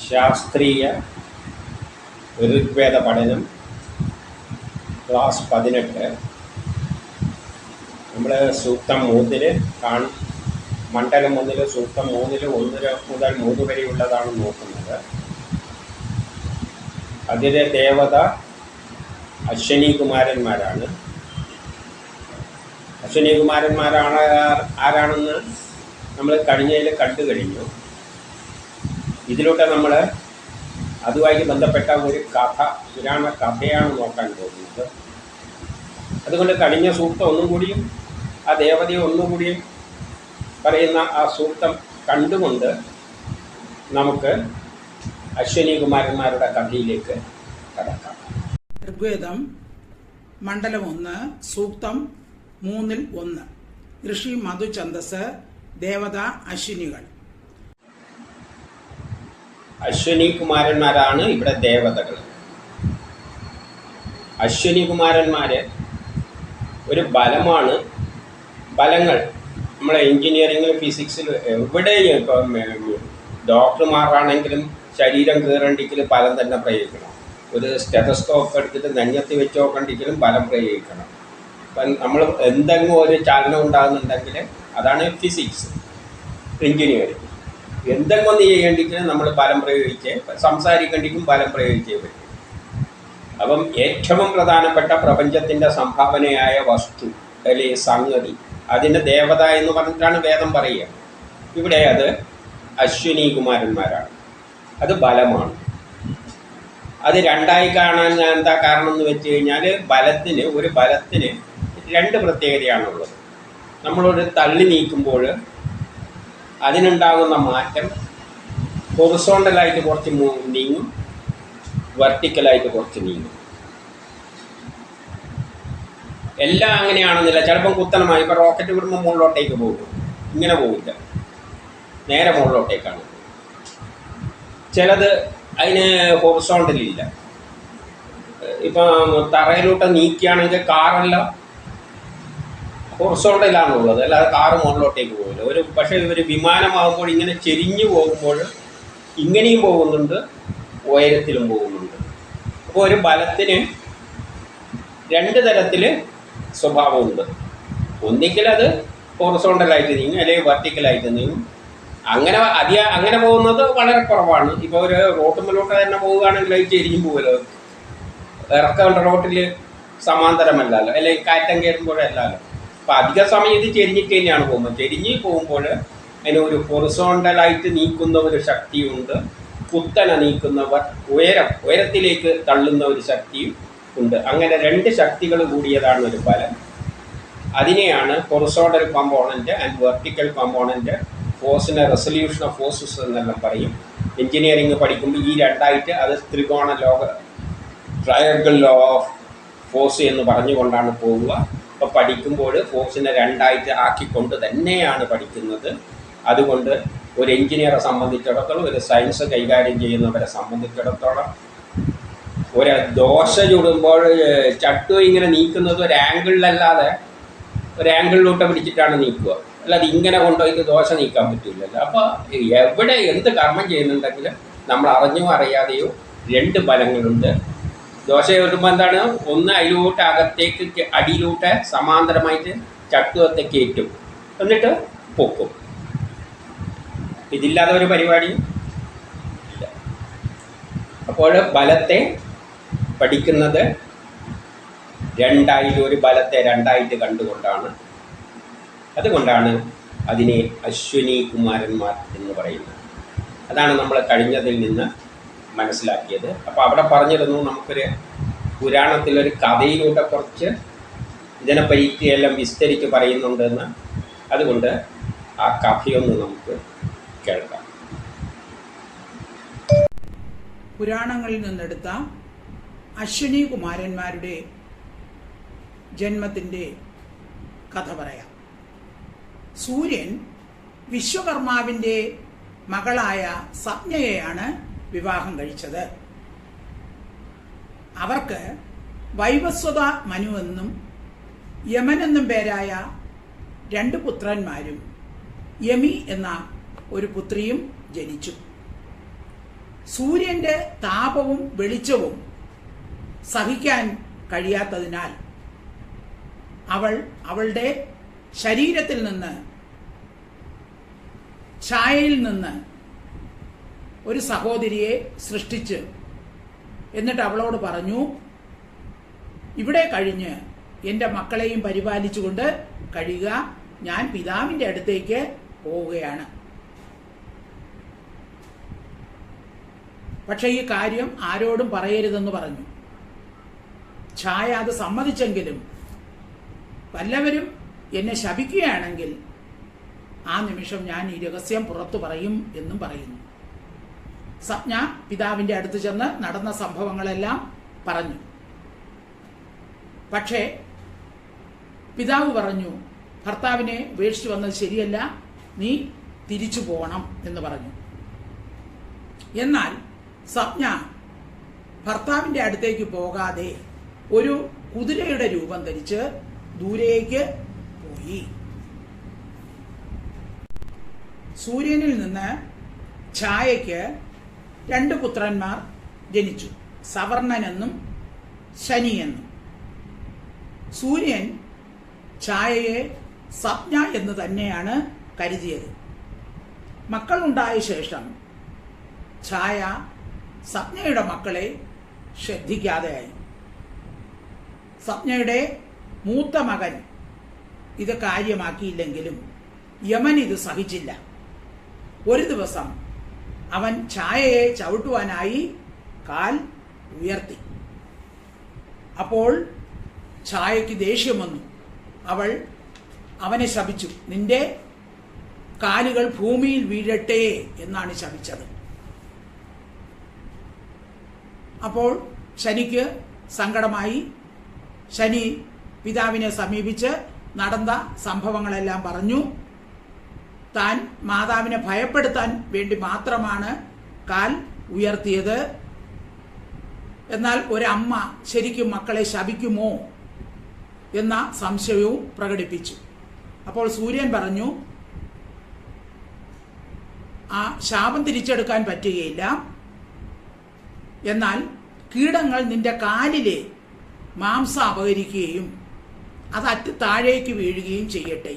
ശാസ്ത്രീയ ഋഗ്വേദ പഠനം ക്ലാസ് 18. നമ്മൾ സൂക്തം 3 മണ്ഡലം 1 സൂക്തം 3 1 മുതൽ 3 വരെയുള്ളതാണ് നോക്കുന്നത്. അതിലെ ദേവത അശ്വനി കുമാരന്മാരാണ്. അശ്വനി കുമാരന്മാരാണ് ആരാണെന്ന് നമ്മൾ കഴിഞ്ഞതിൽ കണ്ടു കഴിഞ്ഞു. ഇതിലൂടെ നമ്മൾ അതുമായി ബന്ധപ്പെട്ട ഒരു പുരാണ കഥയാണ് നോക്കാൻ പോകുന്നത്. അതുകൊണ്ട് കഴിഞ്ഞ സൂക്തം ഒന്നും കൂടിയും ആ ദേവതയെ ഒന്നുകൂടിയും പറയുന്ന ആ സൂക്തം കണ്ടുകൊണ്ട് നമുക്ക് അശ്വനി കുമാരന്മാരുടെ കഥയിലേക്ക് കടക്കാം. ഋഗ്വേദം മണ്ഡലം 1 സൂക്തം 3-1. ഋഷി മധുഛന്ദസ്, ദേവത അശ്വിനികൾ. അശ്വനി കുമാരന്മാരാണ് ഇവിടെ ദേവതകൾ. അശ്വനി കുമാരന്മാര് ഒരു ബലമാണ്. ബലങ്ങൾ നമ്മളെ എൻജിനീയറിംഗിൽ, ഫിസിക്സിൽ, എവിടെ ഇപ്പം ഡോക്ടർമാരാണെങ്കിലും ശരീരം കീറണ്ടിക്കലും ബലം തന്നെ പ്രയോഗിക്കണം. ഒരു സ്റ്റെതസ്കോപ്പ് എടുത്തിട്ട് നെഞ്ഞത്ത് വെച്ച് നോക്കണ്ടിക്കലും ബലം പ്രയോഗിക്കണം. ഇപ്പം നമ്മൾ എന്തെങ്കിലും ഒരു ചലനം ഉണ്ടാകുന്നുണ്ടെങ്കിൽ അതാണ് ഫിസിക്സ്. എൻജിനീയറിംഗ് എന്തെങ്കിലും ഒന്ന് ചെയ്യേണ്ടിക്കും നമ്മൾ ബലം പ്രയോഗിച്ചേ, സംസാരിക്കേണ്ടിക്കും ബലം പ്രയോഗിച്ചേ പറ്റും. അപ്പം ഏറ്റവും പ്രധാനപ്പെട്ട പ്രപഞ്ചത്തിൻ്റെ സംഭാവനയായ വസ്തു അല്ലെങ്കിൽ സംഗതി, അതിൻ്റെ ദേവത എന്ന് പറഞ്ഞിട്ടാണ് വേദം പറയുക. ഇവിടെ അത് അശ്വിനി കുമാരന്മാരാണ്. അത് ബലമാണ്. അത് രണ്ടായി കാണാൻ എന്താ കാരണം എന്ന് വെച്ച് കഴിഞ്ഞാൽ ഒരു ബലത്തിന് 2 പ്രത്യേകതയാണുള്ളത്. നമ്മളൊരു തള്ളി നീക്കുമ്പോൾ അതിനുണ്ടാകുന്ന മാറ്റം ഹൊറിസോണ്ടലായിട്ട് കുറച്ച് നീങ്ങും, വെർട്ടിക്കലായിട്ട് കുറച്ച് നീങ്ങും. എല്ലാം അങ്ങനെയാണെന്നില്ല. ചിലപ്പം കുത്തനമായി ഇപ്പോൾ റോക്കറ്റ് വിടുമ്പോൾ മുകളിലോട്ടേക്ക് പോകും, ഇങ്ങനെ പോകില്ല, നേരെ മുകളിലോട്ടേക്കാണ്. ചിലത് അതിന് ഹൊറിസോണ്ടലില്ല. ഇപ്പം തറയിലോട്ട് നീക്കുകയാണെങ്കിൽ കാറെല്ലാം ഹൊറിസോണ്ടലാണുള്ളത്, അല്ലാതെ കാറ് മുകളിലോട്ടേക്ക് പോകില്ല. പക്ഷേ ഒരു വിമാനമാകുമ്പോൾ ഇങ്ങനെ ചെരിഞ്ഞു പോകുമ്പോൾ ഇങ്ങനെയും പോകുന്നുണ്ട്, ഉയരത്തിലും പോകുന്നുണ്ട്. അപ്പോൾ ഒരു ബലത്തിന് 2 തരത്തിൽ സ്വഭാവമുണ്ട്. ഒന്നിക്കൽ അത് ഹൊറിസോണ്ടലായിട്ട് നീങ്ങും, അല്ലെങ്കിൽ വെർട്ടിക്കലായിട്ട് നീങ്ങും. അങ്ങനെ പോകുന്നത് വളരെ കുറവാണ്. ഇപ്പോൾ ഒരു റോട്ടുമ്പിലോട്ട് തന്നെ പോവുകയാണെങ്കിൽ അത് ചെരിഞ്ഞു പോകുമല്ലോ. ഇറക്കേണ്ട റോട്ടിൽ സമാന്തരമല്ലല്ലോ, അല്ലെങ്കിൽ കയറ്റം കയറുമ്പോഴല്ലല്ലോ. അപ്പോൾ അധിക സമയം ഇത് ചെരിഞ്ഞിട്ട് തന്നെയാണ് പോകുമ്പോൾ. ചെരിഞ്ഞ് പോകുമ്പോൾ അതിന് ഒരു ഹൊറിസോണ്ടലായിട്ട് നീക്കുന്ന ഒരു ശക്തിയുണ്ട്, കുത്തനെ നീക്കുന്ന ഉയരത്തിലേക്ക് തള്ളുന്ന ഒരു ശക്തിയും ഉണ്ട്. അങ്ങനെ 2 ശക്തികൾ കൂടിയതാണ് ഒരു ബലം. അതിനെയാണ് horizontal component and vertical component, ഫോഴ്സിനെ റെസൊല്യൂഷൻ ഓഫ് ഫോഴ്സസ് എന്നെല്ലാം പറയും. എൻജിനീയറിംഗ് പഠിക്കുമ്പോൾ ഈ 2ആയിട്ട് അത് ട്രയാങ്കിൾ ലോ ഓഫ് ഫോഴ്സ് എന്ന് പറഞ്ഞുകൊണ്ടാണ് പോവുക. അപ്പോൾ പഠിക്കുമ്പോൾ ഫോഴ്സിനെ 2ആയിട്ട് ആക്കിക്കൊണ്ട് തന്നെയാണ് പഠിക്കുന്നത്. അതുകൊണ്ട് ഒരു എൻജിനീയറെ സംബന്ധിച്ചിടത്തോളം, ഒരു സയൻസ് കൈകാര്യം ചെയ്യുന്നവരെ സംബന്ധിച്ചിടത്തോളം, ഒരു ദോശ ചുടുമ്പോൾ ചട്ടു ഇങ്ങനെ നീക്കുന്നത് ഒരു ആംഗിളിലല്ലാതെ ഒരു ആംഗിളിലോട്ട് പിടിച്ചിട്ടാണ് നീക്കുക, അല്ലാതെ ഇങ്ങനെ കൊണ്ടുപോയിട്ട് ദോശ നീക്കാൻ പറ്റില്ലല്ലോ. അപ്പോൾ എവിടെ എന്ത് കർമ്മം ചെയ്യുന്നുണ്ടെങ്കിൽ നമ്മൾ അറിഞ്ഞോ അറിയാതെയോ 2 ബലങ്ങളുണ്ട്. ദോശ ചുടുമ്പോൾ എന്താണ്, ഒന്ന് അതിലോട്ട് അകത്തേക്ക് അടിയിലോട്ട് സമാന്തരമായിട്ട് ചട്ടുവത്തെ കയറ്റും, എന്നിട്ട് പൊക്കും. ഇതില്ലാതെ ഒരു പരിപാടിയും ഇല്ല. അപ്പോൾ ബലത്തെ പഠിക്കുന്നത് 2ആയിട്ട്, ഒരു ബലത്തെ 2ആയിട്ട് കണ്ടുകൊണ്ടാണ്. അതുകൊണ്ടാണ് അതിനെ അശ്വനി കുമാരന്മാർ എന്ന് പറയുന്നത്. അതാണ് നമ്മൾ കഴിഞ്ഞതിൽ നിന്ന് മനസ്സിലാക്കിയത്. അപ്പോൾ അവിടെ പറഞ്ഞിരുന്നു നമുക്കൊരു പുരാണത്തിലൊരു കഥയിലൂടെ കുറച്ച് ഇതിനെപ്പറ്റിയെല്ലാം വിസ്തരിച്ച് പറയുന്നുണ്ടെന്ന്. അതുകൊണ്ട് ആ കഥയൊന്ന് നമുക്ക് കേൾക്കാം. പുരാണങ്ങളിൽ നിന്നെടുത്ത അശ്വനി കുമാരന്മാരുടെ ജന്മത്തിൻ്റെ കഥ പറയാം. സൂര്യൻ വിശ്വകർമാവിൻ്റെ മകളായ സംജ്ഞയെയാണ് വിവാഹം കഴിച്ചത്. അവർക്ക് വൈവസ്വത മനു എന്നും യമനെന്നും പേരായ 2 പുത്രന്മാരും യമി എന്ന ഒരു പുത്രിയും ജനിച്ചു. സൂര്യന്റെ താപവും വെളിച്ചവും സഹിക്കാൻ കഴിയാത്തതിനാൽ അവളുടെ ശരീരത്തിൽ നിന്ന്, ഛായയിൽ നിന്ന് ഒരു സഹോദരിയെ സൃഷ്ടിച്ച് എന്നിട്ട് അവളോട് പറഞ്ഞു, ഇവിടെ കഴിഞ്ഞ് എൻ്റെ മക്കളെയും പരിപാലിച്ചുകൊണ്ട് കഴിയുക, ഞാൻ പിതാവിൻ്റെ അടുത്തേക്ക് പോവുകയാണ്. പക്ഷെ ഈ കാര്യം ആരോടും പറയരുതെന്ന് പറഞ്ഞു. ഛായ അത് സമ്മതിച്ചെങ്കിലും വല്ലവരും എന്നെ ശപിക്കുകയാണെങ്കിൽ ആ നിമിഷം ഞാൻ ഈ രഹസ്യം പുറത്തു പറയും എന്നും പറയുന്നു. സപ്ന പിതാവിൻ്റെ അടുത്ത് ചെന്ന് നടന്ന സംഭവങ്ങളെല്ലാം പറഞ്ഞു. പക്ഷേ പിതാവ് പറഞ്ഞു, ഭർത്താവിനെ ഉപേക്ഷിച്ചു വന്നത് ശരിയല്ല, നീ തിരിച്ചു പോകണം എന്ന് പറഞ്ഞു. എന്നാൽ സപ്ന ഭർത്താവിൻ്റെ അടുത്തേക്ക് പോകാതെ ഒരു കുതിരയുടെ രൂപം ധരിച്ച് ദൂരേക്ക് പോയി. സൂര്യനിൽ നിന്ന് ഛായയ്ക്ക് 2 പുത്രന്മാർ ജനിച്ചു, സവർണനെന്നും ശനിയെന്നും. സൂര്യൻ ഛായയെ സപ്ന എന്ന് തന്നെയാണ് കരുതിയത്. മക്കളുണ്ടായ ശേഷം ഛായ സപ്നയുടെ മക്കളെ ശ്രദ്ധിക്കാതെയായി. സപ്നയുടെ മൂത്ത മകൻ ഇത് കാര്യമാക്കിയില്ലെങ്കിലും യമൻ ഇത് സഹിച്ചില്ല. ഒരു ദിവസം അവൻ ഛായയെ ചവിട്ടുവാനായി കാൽ ഉയർത്തി. അപ്പോൾ ഛായയ്ക്ക് ദേഷ്യം വന്നു. അവൾ അവനെ ശപിച്ചു, നിന്റെ കാലുകൾ ഭൂമിയിൽ വീഴട്ടെ എന്നാണ് ശപിച്ചത്. അപ്പോൾ ശനിക്ക് സങ്കടമായി. ശനി പിതാവിനെ സമീപിച്ച് നടന്ന സംഭവങ്ങളെല്ലാം പറഞ്ഞു. താൻ മാതാവിനെ ഭയപ്പെടുത്താൻ വേണ്ടി മാത്രമാണ് കാൽ ഉയർത്തിയത്. എന്നാൽ ഒരമ്മ ശരിക്കും മക്കളെ ശപിക്കുമോ എന്ന സംശയവും പ്രകടിപ്പിച്ചു. അപ്പോൾ സൂര്യൻ പറഞ്ഞു, ആ ശാപം തിരിച്ചെടുക്കാൻ പറ്റുകയില്ല, എന്നാൽ കീടങ്ങൾ നിന്റെ കാലിലെ മാംസം അപഹരിക്കുകയും അത് അറ്റ് താഴേക്ക് വീഴുകയും ചെയ്യട്ടെ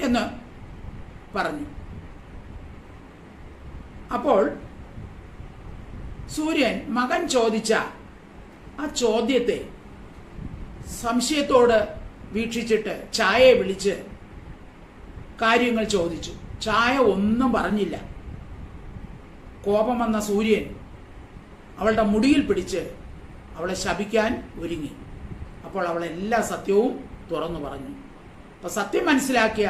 എന്ന് പറഞ്ഞു. അപ്പോൾ സൂര്യൻ മകൻ ചോദിച്ച ആ ചോദ്യത്തെ സംശയത്തോട് വീക്ഷിച്ചിട്ട് ഛായയെ വിളിച്ച് കാര്യങ്ങൾ ചോദിച്ചു. ഛായ ഒന്നും പറഞ്ഞില്ല. കോപം വന്ന സൂര്യൻ അവളുടെ മുടിയിൽ പിടിച്ച് അവളെ ശപിക്കാൻ ഒരുങ്ങി. അപ്പോൾ അവൾ എല്ലാ സത്യവും തുറന്നു പറഞ്ഞു. അപ്പോൾ സത്യം മനസ്സിലാക്കിയ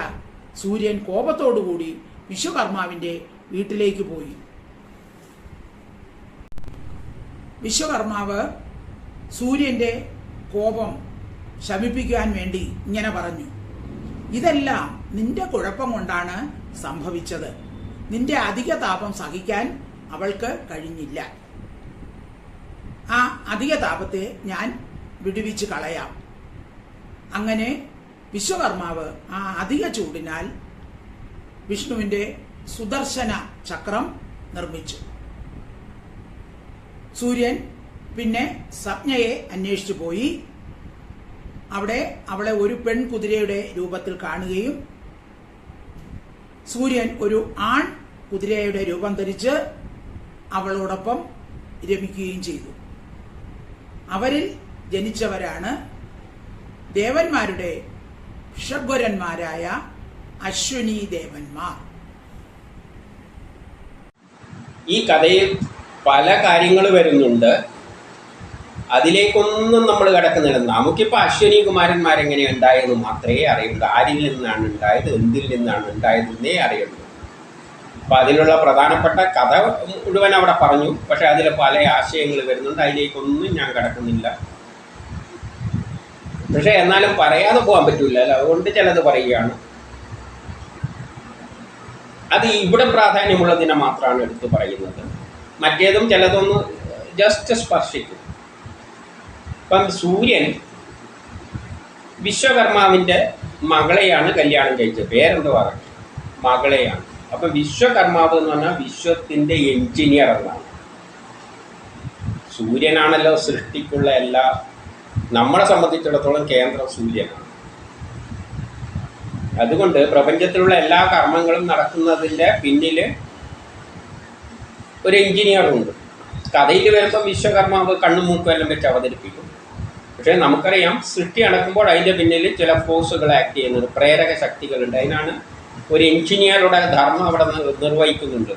സൂര്യൻ കോപത്തോടുകൂടി വിശ്വകർമാവിൻ്റെ വീട്ടിലേക്ക് പോയി. വിശ്വകർമാവ് സൂര്യൻ്റെ കോപം ശമിപ്പിക്കാൻ വേണ്ടി ഇങ്ങനെ പറഞ്ഞു, ഇതെല്ലാം നിന്റെ കുഴപ്പം കൊണ്ടാണ് സംഭവിച്ചത്. നിന്റെ അധിക താപം സഹിക്കാൻ അവൾക്ക് കഴിഞ്ഞില്ല. ആ അധിക താപത്തെ ഞാൻ വിടുവിച്ച് കളയാം. അങ്ങനെ വിശ്വകർമാവ് ആ അധിക ചൂടിനാൽ വിഷ്ണുവിൻ്റെ സുദർശന ചക്രം നിർമ്മിച്ചു. സൂര്യൻ പിന്നെ സപ്നയെ അന്വേഷിച്ചു പോയി. അവിടെ അവളെ ഒരു പെൺകുതിരയുടെ രൂപത്തിൽ കാണുകയും സൂര്യൻ ഒരു ആൺ കുതിരയുടെ രൂപം ധരിച്ച് അവളോടൊപ്പം രമിക്കുകയും ചെയ്തു. അവരിൽ ജനിച്ചവരാണ് ദേവന്മാരുടെ ഷഡ്വരന്മാരായ അശ്വിനി ദേവന്മാർ. ഈ കഥയിൽ പല കാര്യങ്ങൾ വരുന്നുണ്ട്. അതിലേക്കൊന്നും നമ്മൾ കിടക്കുന്നില്ല. നമുക്കിപ്പോൾ അശ്വിനി കുമാരന്മാരെങ്ങനെ ഉണ്ടായെന്ന് മാത്രമേ അറിയുള്ളൂ. ആരിൽ നിന്നാണ് ഉണ്ടായത്, എന്തിൽ നിന്നാണ് ഉണ്ടായതെന്നേ അറിയുള്ളൂ. അപ്പം അതിലുള്ള പ്രധാനപ്പെട്ട കഥ മുഴുവൻ അവിടെ പറഞ്ഞു. പക്ഷെ അതിൽ പല ആശയങ്ങൾ വരുന്നുണ്ട്. അതിലേക്കൊന്നും ഞാൻ കിടക്കുന്നില്ല. പക്ഷെ എന്നാലും പറയാതെ പോകാൻ പറ്റില്ലല്ലോ, അതുകൊണ്ട് ചിലത് പറയുകയാണ്. അത് ഇവിടെ പ്രാധാന്യമുള്ളതിനെ മാത്രമാണ് എടുത്തു പറയുന്നത്. മറ്റേതും ചിലതൊന്ന് ജസ്റ്റ് സ്പർശിക്കും. ഇപ്പം സൂര്യൻ വിശ്വകർമാവിൻ്റെ മകളെയാണ് കല്യാണം കഴിച്ചത്. പേരെന്ത് പറയും, മകളെയാണ്. അപ്പൊ വിശ്വകർമാവ് എന്ന് പറഞ്ഞാൽ വിശ്വത്തിന്റെ എഞ്ചിനീയർ എന്നാണ്. സൂര്യനാണല്ലോ സൃഷ്ടിക്കുള്ള എല്ലാ, നമ്മളെ സംബന്ധിച്ചിടത്തോളം കേന്ദ്രം സൂര്യനാണ്. അതുകൊണ്ട് പ്രപഞ്ചത്തിലുള്ള എല്ലാ കർമ്മങ്ങളും നടക്കുന്നതിൻ്റെ പിന്നിൽ ഒരു എഞ്ചിനീയറുണ്ട്. കഥയിൽ വരുമ്പോൾ വിശ്വകർമാവ് കണ്ണും മൂക്കും എല്ലാം വെച്ച് അവതരിപ്പിക്കും. പക്ഷേ നമുക്കറിയാം സൃഷ്ടി നടക്കുമ്പോൾ അതിൻ്റെ പിന്നിൽ ചില ഫോഴ്സുകൾ ആക്ട് ചെയ്യുന്നുണ്ട്, പ്രേരക ശക്തികളുണ്ട്. അതിനാണ് ഒരു എഞ്ചിനീയറുടെ ധർമ്മം അവിടെ നിർവഹിക്കുന്നുണ്ട്.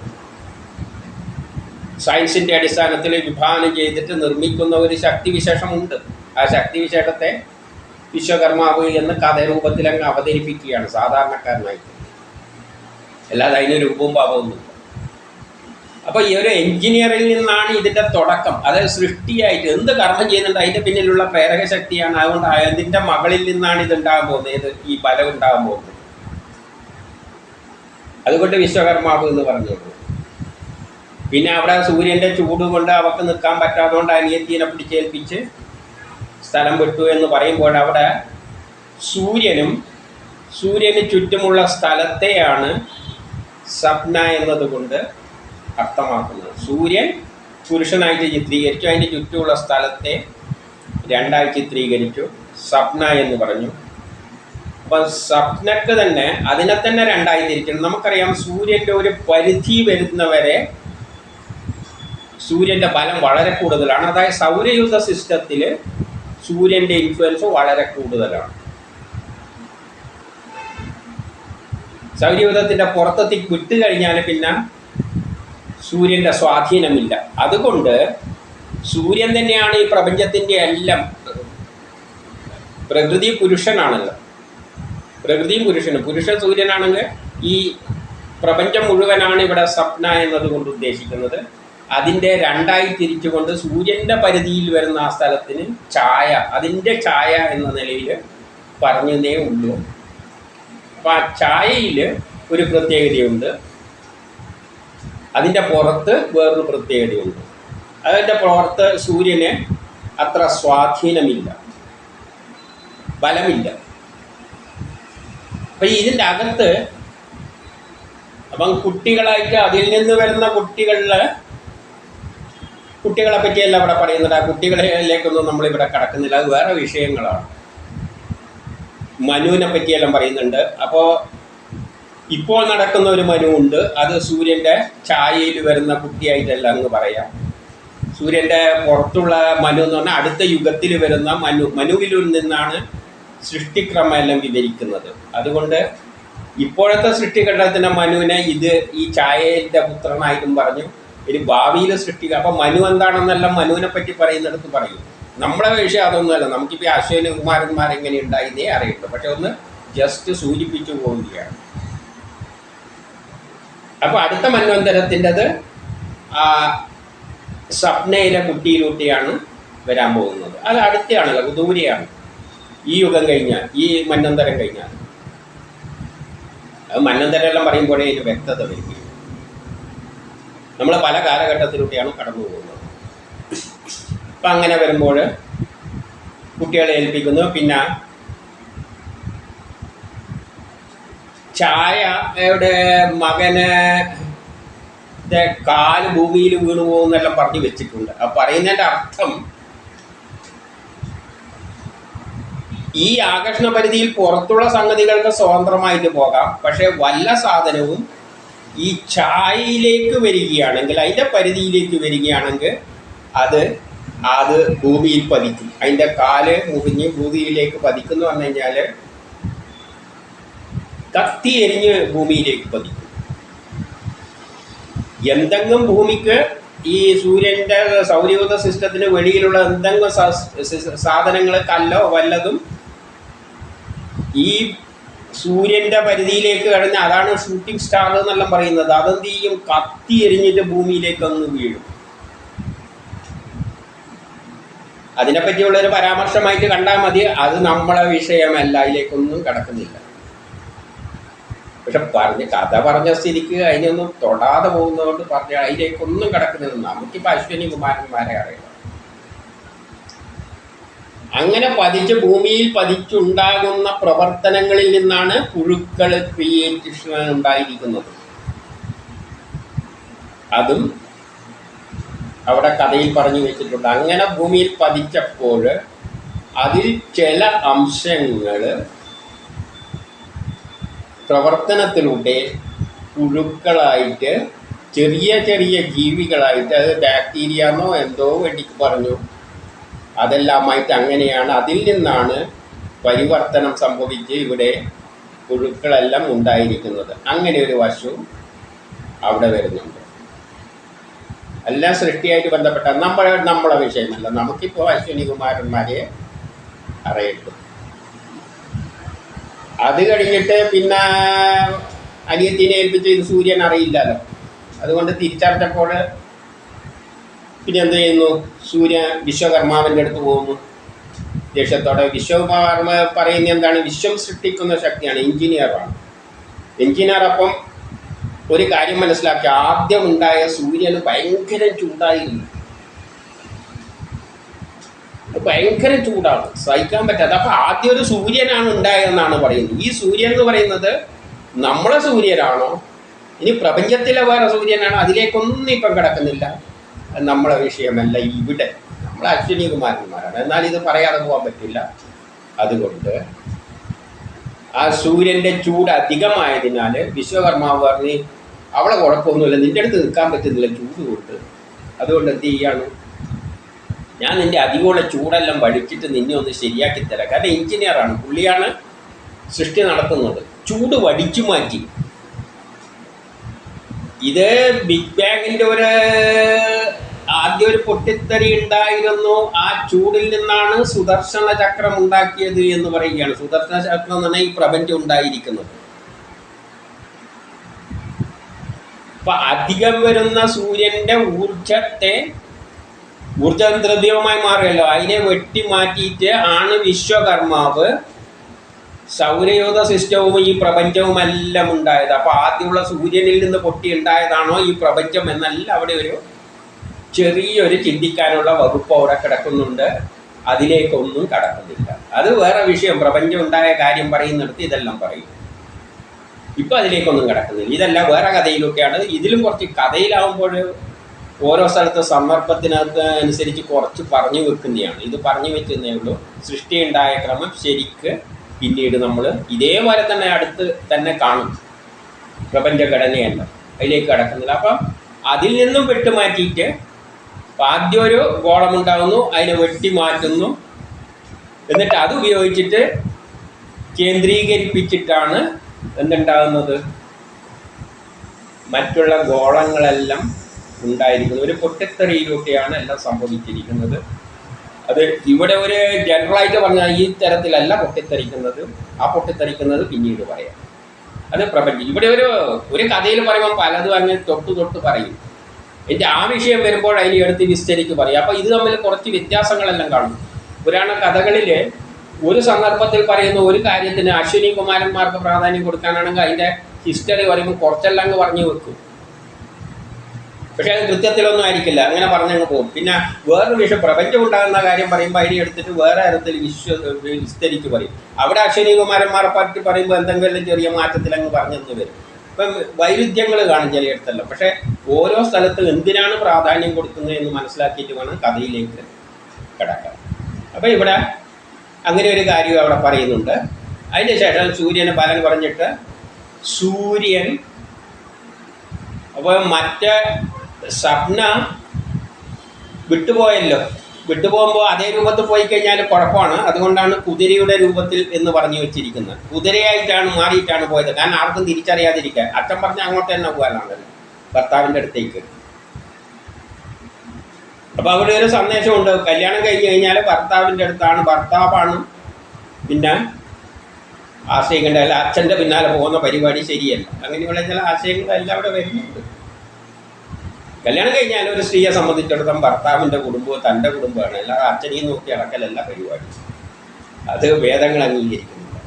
സയൻസിൻ്റെ അടിസ്ഥാനത്തിൽ വിഭാവനം ചെയ്തിട്ട് നിർമ്മിക്കുന്ന ഒരു ശക്തിവിശേഷമുണ്ട്. ആ ശക്തിവിശേഷത്തെ വിശ്വകർമാവ് എന്ന് കഥരൂപത്തിൽ അങ്ങ് അവതരിപ്പിക്കുകയാണ് സാധാരണക്കാരനായിട്ട്. അല്ലാതെ അതിന് രൂപവും ഭാവമൊന്നുമില്ല. അപ്പോൾ ഈ ഒരു എഞ്ചിനീയറിൽ നിന്നാണ് ഇതിൻ്റെ തുടക്കം. അതായത് സൃഷ്ടിയായിട്ട് എന്ത് കർമ്മം ചെയ്യുന്നുണ്ട് അതിൻ്റെ പിന്നിലുള്ള പ്രേരക ശക്തിയാണ്. അതുകൊണ്ട് അതിൻ്റെ മകളിൽ നിന്നാണ് ഇതുണ്ടാകാൻ പോകുന്നത്, ഏത് ഈ ബലം ഉണ്ടാകാൻ പോകുന്നത്. അതുകൊണ്ട് വിശ്വകർമാവ് എന്ന് പറഞ്ഞോളൂ. പിന്നെ അവിടെ സൂര്യൻ്റെ ചൂട് കൊണ്ട് അവർക്ക് നിൽക്കാൻ പറ്റാത്തതുകൊണ്ട് അനിയത്തിനെ പിടിച്ചേൽപ്പിച്ച് സ്ഥലം വിട്ടു എന്ന് പറയുമ്പോൾ അവിടെ സൂര്യന് ചുറ്റുമുള്ള സ്ഥലത്തെയാണ് സപ്ന എന്നതുകൊണ്ട് അർത്ഥമാക്കുന്നത്. സൂര്യൻ പുരുഷനായിട്ട് ചിത്രീകരിച്ചു, അതിൻ്റെ ചുറ്റുമുള്ള സ്ഥലത്തെ രണ്ടായി ചിത്രീകരിച്ചു, സപ്ന എന്ന് പറഞ്ഞു. അപ്പം സപ്നക്ക് തന്നെ അതിനെ തന്നെ രണ്ടായി തിരിക്കണം. നമുക്കറിയാം സൂര്യൻ്റെ ഒരു പരിധി വരുന്നവരെ സൂര്യൻ്റെ ബലം വളരെ കൂടുതലാണ്. അതായത് സൗരയൂഥ സിസ്റ്റത്തിൽ സൂര്യൻ്റെ ഇൻഫ്ലുവൻസ് വളരെ കൂടുതലാണ്. സൗരയൂഥത്തിൻ്റെ പുറത്തെത്തി വിട്ടു കഴിഞ്ഞാൽ പിന്നെ സൂര്യൻ്റെ സ്വാധീനമില്ല. അതുകൊണ്ട് സൂര്യൻ തന്നെയാണ് ഈ പ്രപഞ്ചത്തിൻ്റെ എല്ലാം. പ്രകൃതി പുരുഷനാണല്ലോ, പ്രകൃതിയും പുരുഷനും. പുരുഷൻ സൂര്യനാണെങ്കിൽ ഈ പ്രപഞ്ചം മുഴുവനാണ് ഇവിടെ സപ്ന എന്നതുകൊണ്ട് ഉദ്ദേശിക്കുന്നത്. അതിൻ്റെ രണ്ടായി തിരിച്ചുകൊണ്ട് സൂര്യൻ്റെ പരിധിയിൽ വരുന്ന ആ സ്ഥലത്തിന് ഛായ, അതിൻ്റെ ഛായ എന്ന നിലയിൽ പറഞ്ഞതേ ഉള്ളൂ. അപ്പോൾ ആ ഛായയിൽ ഒരു പ്രത്യേകതയുണ്ട്, അതിൻ്റെ പുറത്ത് വേറൊരു പ്രത്യേകതയുണ്ട്. അതിൻ്റെ പുറത്ത് സൂര്യന് അത്ര സ്വാധീനമില്ല, ബലമില്ല. അപ്പം ഇതിൻ്റെ അകത്ത് അപ്പം കുട്ടികളായിട്ട് അതിൽ നിന്ന് വരുന്ന കുട്ടികളെ പറ്റിയല്ല ഇവിടെ പറയുന്നത്. ആ കുട്ടികളിലേക്കൊന്നും നമ്മളിവിടെ കടക്കുന്നില്ല, അത് വേറെ വിഷയങ്ങളാണ്. മനുവിനെ പറ്റിയെല്ലാം പറയുന്നുണ്ട്. അപ്പോൾ ഇപ്പോൾ നടക്കുന്ന ഒരു മനു ഉണ്ട്, അത് സൂര്യൻ്റെ ഛായയിൽ വരുന്ന കുട്ടിയായിട്ടല്ല എന്ന് പറയാം. സൂര്യൻ്റെ പുറത്തുള്ള മനു എന്ന് പറഞ്ഞാൽ അടുത്ത യുഗത്തിൽ വരുന്ന മനുവിൽ നിന്നാണ് സൃഷ്ടിക്രമം എല്ലാം വിവരിക്കുന്നത്. അതുകൊണ്ട് ഇപ്പോഴത്തെ സൃഷ്ടിഘട്ടത്തിൻ്റെ മനുവിനെ ഈ ഛായയുടെ പുത്രനായിട്ടും പറഞ്ഞു. ഇനി ഭാവിയിൽ സൃഷ്ടിക്കുക. അപ്പം മനു എന്താണെന്നെല്ലാം മനുവിനെ പറ്റി പറയുന്നിടത്ത് പറയും. നമ്മളെ വിഷയം അതൊന്നുമല്ല. നമുക്കിപ്പോൾ അശ്വനി കുമാരന്മാരെങ്ങനെ ഉണ്ടായിന്നേ അറിയുള്ളൂ. പക്ഷെ ഒന്ന് ജസ്റ്റ് സൂചിപ്പിച്ചു പോവുകയാണ്. അപ്പോൾ അടുത്ത മന്വന്തരത്തിൻ്റെത് സപ്നയിലെ കുട്ടിയിലൂട്ടിയാണ് വരാൻ പോകുന്നത്. അത് അടുത്തയാണല്ലോ, ദൂരെയാണ്. ഈ യുഗം കഴിഞ്ഞാൽ, ഈ മന്വന്തരം കഴിഞ്ഞാൽ. അത് മന്വന്തരം എല്ലാം പറയുമ്പോഴേ ഇതിന് വ്യക്തത വരികയും. നമ്മൾ പല കാലഘട്ടത്തിലൂടെയാണ് കടന്നു പോകുന്നത്. അപ്പം അങ്ങനെ വരുമ്പോൾ കുട്ടികളെ ഏൽപ്പിക്കുന്നു. പിന്നെ ഛായയുടെ മകന് കാല് ഭൂമിയിൽ വീണു പോകുന്നെല്ലാം പറഞ്ഞു വെച്ചിട്ടുണ്ട്. അപ്പം പറയുന്നതിൻ്റെ അർത്ഥം ഈ ആകർഷണ പരിധിയിൽ പുറത്തുള്ള സംഗതികൾക്ക് സ്വതന്ത്രമായിട്ട് പോകാം. പക്ഷേ വല്ല സാധനവും ഈ ഛായയിലേക്ക് വരികയാണെങ്കിൽ, അതിൻ്റെ പരിധിയിലേക്ക് വരികയാണെങ്കിൽ അത് ഭൂമിയിൽ പതിക്കും. അതിൻ്റെ കാല് മുറിഞ്ഞ് ഭൂമിയിലേക്ക് പതിക്കുന്നു പറഞ്ഞു കഴിഞ്ഞാൽ കത്തി എരിഞ്ഞ് ഭൂമിയിലേക്ക് പതിക്കും. എന്തെങ്കിലും ഭൂമിക്ക് ഈ സൂര്യൻ്റെ സൗരയൂഥ സിസ്റ്റത്തിന് വെളിയിലുള്ള എന്തെങ്കിലും സാധനങ്ങൾ, കല്ലോ വല്ലതും ഈ സൂര്യൻ്റെ പരിധിയിലേക്ക് കഴിഞ്ഞ് അതാണ് ഷൂട്ടിംഗ് സ്റ്റാർ എന്നെല്ലാം പറയുന്നത്. അതെന്ത് ചെയ്യും? കത്തി എരിഞ്ഞിട്ട് ഭൂമിയിലേക്ക് അങ്ങ് വീഴും. അതിനെപ്പറ്റിയുള്ളൊരു പരാമർശമായിട്ട് കണ്ടാൽ മതി. അത് നമ്മളെ വിഷയമല്ല, അതിലേക്കൊന്നും കടക്കുന്നില്ല. പക്ഷെ കഥ പറഞ്ഞ സ്ഥിതിക്ക് അതിനൊന്നും തൊടാതെ പോകുന്നതുകൊണ്ട് പറഞ്ഞ അതിലേക്കൊന്നും കിടക്കുന്നത് നമുക്കിപ്പോൾ അശ്വനി കുമാരന്മാരെ അറിയാം. അങ്ങനെ ഭൂമിയിൽ പതിച്ചുണ്ടാകുന്ന പ്രവർത്തനങ്ങളിൽ നിന്നാണ് പുഴുക്കൾ ക്രിയേഷൻ ഉണ്ടായിരിക്കുന്നത്. അതും അവിടെ കഥയിൽ പറഞ്ഞു വെച്ചിട്ടുണ്ട്. അങ്ങനെ ഭൂമിയിൽ പതിച്ചപ്പോൾ അതിൽ ചില അംശങ്ങൾ പ്രവർത്തനത്തിലൂടെ പുഴുക്കളായിട്ട് ചെറിയ ചെറിയ ജീവികളായിട്ട്, അത് ബാക്ടീരിയ എന്നോ എന്തോ വേണ്ടിക്ക് പറഞ്ഞു, അതെല്ലാമായിട്ട് അങ്ങനെയാണ് അതിൽ നിന്നാണ് പരിവർത്തനം സംഭവിച്ച് ഇവിടെ പുഴുക്കളെല്ലാം ഉണ്ടായിരിക്കുന്നത്. അങ്ങനെ ഒരു വശവും അവിടെ വരുന്നുണ്ട്. എല്ലാം സൃഷ്ടിയായിട്ട് ബന്ധപ്പെട്ട നമ്മളെ വിഷയമല്ല. നമുക്കിപ്പോൾ അശ്വിനി കുമാരന്മാരെ അറിയട്ടു. അത് കഴിഞ്ഞിട്ട് പിന്നെ അനിയത്തിനെ ഏൽപ്പിച്ച് ഇത് സൂര്യൻ അറിയില്ലല്ലോ. അതുകൊണ്ട് തിരിച്ചറിഞ്ഞപ്പോൾ പിന്നെ എന്ത് ചെയ്യുന്നു? വിശ്വകർമാവിൻ്റെ അടുത്ത് പോകുന്നു ദേഷ്യത്തോടെ. വിശ്വകർമ്മ പറയുന്നത് എന്താണ്? വിശ്വം സൃഷ്ടിക്കുന്ന ശക്തിയാണ്, എഞ്ചിനീയറാണ്. എഞ്ചിനീയർ അപ്പം ഒരു കാര്യം മനസ്സിലാക്കി, ആദ്യം ഉണ്ടായ സൂര്യന് ഭയങ്കര ചൂടായിരുന്നു. ഭയങ്കര ചൂടാണ്, സഹിക്കാൻ പറ്റാതെ. അപ്പം ആദ്യം ഒരു സൂര്യനാണ് ഉണ്ടായതെന്നാണ് പറയുന്നത്. ഈ സൂര്യൻ എന്ന് പറയുന്നത് നമ്മളെ സൂര്യനാണോ, ഇനി പ്രപഞ്ചത്തിലെ വേറെ സൂര്യനാണോ, അതിലേക്കൊന്നും ഇപ്പം കിടക്കുന്നില്ല. നമ്മളെ വിഷയമല്ല. ഇവിടെ നമ്മളെ അശ്വിനി കുമാരന്മാരാണ്. എന്നാൽ ഇത് പറയാതെ പോകാൻ പറ്റില്ല. അതുകൊണ്ട് ആ സൂര്യൻ്റെ ചൂട് അധികമായതിനാൽ വിശ്വകർമാവ് പറഞ്ഞ് അവളെ കുഴപ്പമൊന്നുമില്ല, നിൻ്റെ അടുത്ത് നിൽക്കാൻ പറ്റുന്നില്ല ചൂട് കൊണ്ട്. അതുകൊണ്ട് എന്ത് ചെയ്യാണ്, ഞാൻ നിൻ്റെ അധികമുള്ള ചൂടെല്ലാം വടിച്ചിട്ട് നിന്നെ ഒന്ന് ശരിയാക്കി തരാം. കാരണം എഞ്ചിനീയറാണ്, പുള്ളിയാണ് സൃഷ്ടി നടത്തുന്നത്. ചൂട് വടിച്ചു മാറ്റി. ഇത് ബിഗ് ബാങ്ങിൻ്റെ ആദ്യം ഒരു പൊട്ടിത്തെറി ഉണ്ടായിരുന്നു. ആ ചൂടിൽ നിന്നാണ് സുദർശന ചക്രം ഉണ്ടാക്കിയത് എന്ന് പറയുകയാണ്. സുദർശന ചക്രം എന്നാണ് ഈ പ്രപഞ്ചം ഉണ്ടായിരിക്കുന്നത്. അപ്പൊ അധികം വരുന്ന സൂര്യന്റെ ഊർജം ദ്രവ്യമായി മാറുമല്ലോ. അതിനെ വെട്ടി മാറ്റിയിട്ട് ആണ് വിശ്വകർമാവ് സൗരയൂഥ സിസ്റ്റവും ഈ പ്രപഞ്ചവും എല്ലാം ഉണ്ടായത്. അപ്പൊ ആദ്യമുള്ള സൂര്യനിൽ നിന്ന് പൊട്ടി ഉണ്ടായതാണോ ഈ പ്രപഞ്ചം എന്നല്ല അവിടെ ഒരു ചെറിയൊരു ചിന്തിക്കാനുള്ള വകുപ്പ് അവിടെ കിടക്കുന്നുണ്ട്. അതിലേക്കൊന്നും കടക്കുന്നില്ല. അത് വേറെ വിഷയം. പ്രപഞ്ചം ഉണ്ടായ കാര്യം പറയുന്നിടത്ത് ഇതെല്ലാം പറയും. ഇപ്പം അതിലേക്കൊന്നും കിടക്കുന്നില്ല. ഇതെല്ലാം വേറെ കഥയിലൊക്കെയാണ്. ഇതിലും കുറച്ച് കഥയിലാവുമ്പോൾ ഓരോ സ്ഥലത്തെ സന്ദർഭത്തിനകത്ത് അനുസരിച്ച് കുറച്ച് പറഞ്ഞു വെക്കുന്നതാണ്. ഇത് പറഞ്ഞു വെക്കുന്നേ ഉള്ളൂ. സൃഷ്ടി ഉണ്ടായ ക്രമം ശരിക്ക് പിന്നീട് നമ്മൾ ഇതേപോലെ തന്നെ അടുത്ത് തന്നെ കാണും. പ്രപഞ്ചഘടനയല്ല, അതിലേക്ക് കിടക്കുന്നില്ല. അപ്പം അതിൽ നിന്നും വെട്ടുമാറ്റിയിട്ട് ആദ്യം ഒരു ഗോളമുണ്ടാകുന്നു, അതിനെ വെട്ടി മാറ്റുന്നു, എന്നിട്ട് അത് ഉപയോഗിച്ചിട്ട് കേന്ദ്രീകരിപ്പിച്ചിട്ടാണ് എന്തുണ്ടാകുന്നത്, മറ്റുള്ള ഗോളങ്ങളെല്ലാം ഉണ്ടായിരിക്കുന്നത്. ഒരു പൊട്ടിത്തെറിയിലൂടെയാണ് എല്ലാം സംഭവിച്ചിരിക്കുന്നത്. അത് ഇവിടെ ഒരു ജനറലായിട്ട് പറഞ്ഞാൽ ഈ തരത്തിലല്ല പൊട്ടിത്തെറിക്കുന്നത്. ആ പൊട്ടിത്തെറിക്കുന്നത് പിന്നീട് പറയാം. അത് പ്രപഞ്ചം. ഇവിടെ ഒരു കഥയിൽ പറയുമ്പോൾ പലതും അങ്ങനെ തൊട്ട് പറയും. എൻ്റെ ആ വിഷയം വരുമ്പോൾ അതിന് എടുത്ത് വിസ്തരിച്ച് പറയും. അപ്പോൾ ഇത് തമ്മിൽ കുറച്ച് വ്യത്യാസങ്ങളെല്ലാം കാണും. പുരാണ കഥകളിൽ ഒരു സന്ദർഭത്തിൽ പറയുന്ന ഒരു കാര്യത്തിന് അശ്വിനി കുമാരന്മാർക്ക് പ്രാധാന്യം കൊടുക്കാനാണെങ്കിൽ അതിൻ്റെ ഹിസ്റ്ററി പറയുമ്പോൾ കുറച്ചെല്ലാം അങ്ങ് പറഞ്ഞു വെക്കും. പക്ഷേ അത് കൃത്യത്തിലൊന്നും ആയിരിക്കില്ല, അങ്ങനെ പറഞ്ഞങ്ങ് പോകും. പിന്നെ വേറൊരു വിഷയം പ്രപഞ്ചം ഉണ്ടാകുന്ന കാര്യം പറയുമ്പോൾ അതിനെ എടുത്തിട്ട് വേറെ തരത്തിൽ വിസ്തരിച്ച് പറയും. അവിടെ അശ്വിനി കുമാരന്മാരെ പറ്റി പറയുമ്പോൾ എന്തെങ്കിലും ചെറിയ മാറ്റത്തിൽ അങ്ങ് പറഞ്ഞെന്ന് വരും. ഇപ്പം വൈരുദ്ധ്യങ്ങൾ കാണും ചിലയിടത്തല്ല. പക്ഷേ ഓരോ സ്ഥലത്തും എന്തിനാണ് പ്രാധാന്യം കൊടുക്കുന്നത് എന്ന് മനസ്സിലാക്കിയിട്ട് വേണം കഥയിലേക്ക് കിടക്കാൻ. അപ്പോൾ ഇവിടെ അങ്ങനെ ഒരു കാര്യം അവിടെ പറയുന്നുണ്ട്. അതിന് ശേഷം സൂര്യന് ബലം കുറഞ്ഞിട്ട് സൂര്യൻ അപ്പോൾ മറ്റേ സ്വപ്ന വിട്ടുപോയല്ലോ. വിട്ടുപോകുമ്പോൾ അതേ രൂപത്തിൽ പോയി കഴിഞ്ഞാൽ കുഴപ്പമാണ്. അതുകൊണ്ടാണ് കുതിരയുടെ രൂപത്തിൽ എന്ന് പറഞ്ഞു വെച്ചിരിക്കുന്നത്. കുതിരയായിട്ടാണ് മാറിയിട്ടാണ് പോയത്. കാരണം ആർക്കും തിരിച്ചറിയാതിരിക്കാൻ. അച്ഛൻ പറഞ്ഞ അങ്ങോട്ട് തന്നെ പോകാനാണല്ലോ, ഭർത്താവിൻ്റെ അടുത്തേക്ക്. അപ്പോൾ അവിടെ ഒരു സന്ദേശമുണ്ട്. കല്യാണം കഴിഞ്ഞ് കഴിഞ്ഞാൽ ഭർത്താവിൻ്റെ അടുത്താണ്, ഭർത്താവാണ് പിന്നെ ആശയങ്ങളുടെ. അല്ല അച്ഛൻ്റെ പിന്നാലെ പോകുന്ന പരിപാടി ശരിയല്ല. അങ്ങനെയുള്ള ചില ആശയങ്ങളെല്ലാം അവിടെ വരുന്നുണ്ട്. കല്യാണം കഴിഞ്ഞാൽ ഒരു സ്ത്രീയെ സംബന്ധിച്ചിടത്തോളം ഭർത്താവിൻ്റെ കുടുംബവും തൻ്റെ കുടുംബമാണ്. അല്ലാതെ അച്ഛനെയും നോക്കി അടക്കലല്ല പരിപാടി. അത് വേദങ്ങൾ അംഗീകരിക്കുന്നില്ല.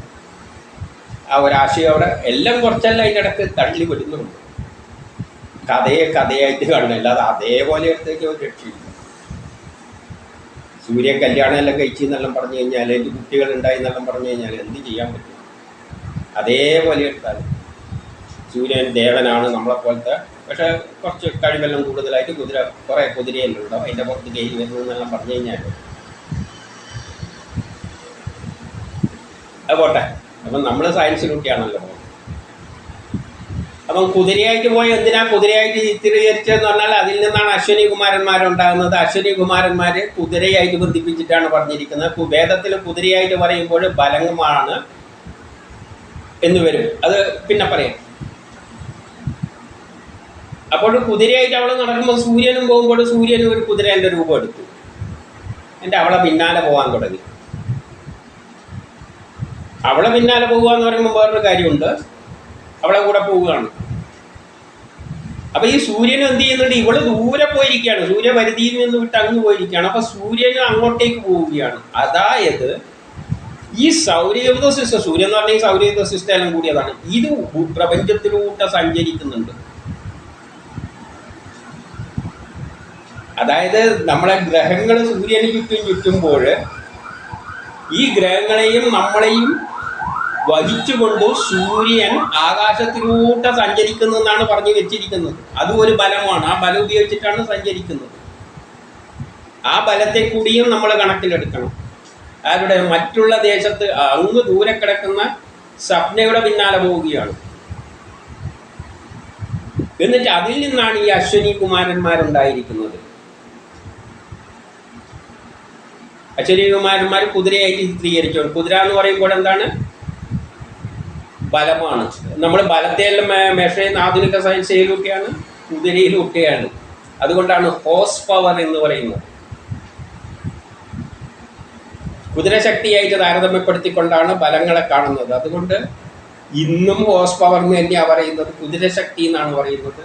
ആ ഒരാശയം അവിടെ എല്ലാം കുറച്ചല്ല അതിൻ്റെ ഇടയ്ക്ക് തള്ളി വരുന്നുണ്ട്. കഥയായിട്ട് കാണുന്നത്, അല്ലാതെ അതേപോലെ അടുത്തേക്ക് ഒരു രക്ഷയില്ല. സൂര്യൻ കല്യാണം എല്ലാം കഴിച്ചെന്നെല്ലാം പറഞ്ഞു കഴിഞ്ഞാൽ, എനിക്ക് കുട്ടികളുണ്ടായി എന്നെല്ലാം പറഞ്ഞു കഴിഞ്ഞാൽ എന്ത് ചെയ്യാൻ പറ്റും? അതേപോലെ എടുത്താൽ സൂര്യൻ ദേവനാണ്, നമ്മളെപ്പോലത്തെ പക്ഷെ കുറച്ച് കഴിവെല്ലാം കൂടുതലായിട്ട് കുറേ കുതിരയെല്ലാം ഉണ്ടാവും, അതിൻ്റെ പുറത്ത് കയറി വരുന്നു എന്നെല്ലാം പറഞ്ഞു കഴിഞ്ഞാൽ അത് പോട്ടെ. അപ്പം നമ്മൾ സയൻസിലൂട്ടിയാണല്ലോ പോകുന്നത്. അപ്പം കുതിരയായിട്ട് പോയി എന്തിനാ കുതിരയായിട്ട് ചിത്രീകരിച്ചതെന്ന് പറഞ്ഞാൽ അതിൽ നിന്നാണ് അശ്വനി കുമാരന്മാരുണ്ടാകുന്നത്. അശ്വനി കുമാരന്മാർ കുതിരയായിട്ട് ബന്ധിപ്പിച്ചിട്ടാണ് പറഞ്ഞിരിക്കുന്നത്. വേദത്തിൽ കുതിരയായിട്ട് പറയുമ്പോൾ ബലമാണ് എന്ന് വരും, അത് പിന്നെ പറയാം. അപ്പോൾ കുതിരയായിട്ട് അവൾ നടക്കുമ്പോൾ സൂര്യനും പോകുമ്പോൾ സൂര്യനും ഒരു കുതിരേൻ്റെ രൂപം എടുത്തു, എൻ്റെ അവളെ പിന്നാലെ പോകാൻ തുടങ്ങി. അവളെ പിന്നാലെ പോകുക എന്ന് പറയുമ്പോൾ വേറൊരു കാര്യമുണ്ട്, അവളെ കൂടെ പോവുകയാണ്. അപ്പൊ ഈ സൂര്യനും എന്ത് ചെയ്യുന്നുണ്ട്, ഇവള് ദൂരെ പോയിരിക്കുകയാണ്, സൂര്യപരിധിയിൽ നിന്ന് വിട്ട് അങ്ങ് പോയിരിക്കുകയാണ്. അപ്പൊ സൂര്യനും അങ്ങോട്ടേക്ക് പോവുകയാണ്. അതായത് ഈ സൗരയൂഥ സിസ്റ്റം, സൂര്യൻ എന്ന് പറഞ്ഞാൽ ഈ സൗരയൂഥ സിസ്റ്റം എല്ലാം കൂടിയതാണ്. ഇത് പ്രപഞ്ചത്തിലൂടെ സഞ്ചരിക്കുന്നുണ്ട്. അതായത് നമ്മളെ ഗ്രഹങ്ങൾ സൂര്യന് ചുറ്റുമ്പോൾ ഈ ഗ്രഹങ്ങളെയും നമ്മളെയും വഹിച്ചുകൊണ്ട് സൂര്യൻ ആകാശത്തിലൂടെ സഞ്ചരിക്കുന്നു എന്നാണ് പറഞ്ഞു വെച്ചിരിക്കുന്നത്. അതും ഒരു ബലമാണ്, ആ ബലം ഉപയോഗിച്ചിട്ടാണ് സഞ്ചരിക്കുന്നത്. ആ ബലത്തെ കൂടിയും നമ്മൾ കണക്കിലെടുക്കണം. അവരുടെ മറ്റുള്ള ദേശത്ത് അങ്ങ് ദൂരെ കിടക്കുന്ന സ്വപ്നയുടെ പിന്നാലെ പോവുകയാണ്. എന്നിട്ട് അതിൽ നിന്നാണ് ഈ അശ്വനി കുമാരന്മാരുണ്ടായിരിക്കുന്നത്. അശ്വനി കുമാരന്മാർ കുതിരയായിട്ട് ചിത്രീകരിച്ചു. കുതിര എന്ന് പറയുമ്പോൾ എന്താണ്, ബലമാണ്. നമ്മൾ ബലത്തെയെല്ലാം മെഷർ ചെയ്യുന്ന ആധുനിക സയൻസ് ഏതിലൂട്ടിയാണ്, കുതിരയിലൂട്ടിയാണ്. അതുകൊണ്ടാണ് ഹോഴ്സ് പവർ എന്ന് പറയുന്നത്. കുതിരശക്തിയായിട്ട് താരതമ്യപ്പെടുത്തിക്കൊണ്ടാണ് ബലങ്ങളെ കാണുന്നത്. അതുകൊണ്ട് ഇന്നും ഹോഴ്സ് പവർ എന്ന് തന്നെയാണ് പറയുന്നത്, കുതിരശക്തി എന്നാണ് പറയുന്നത്.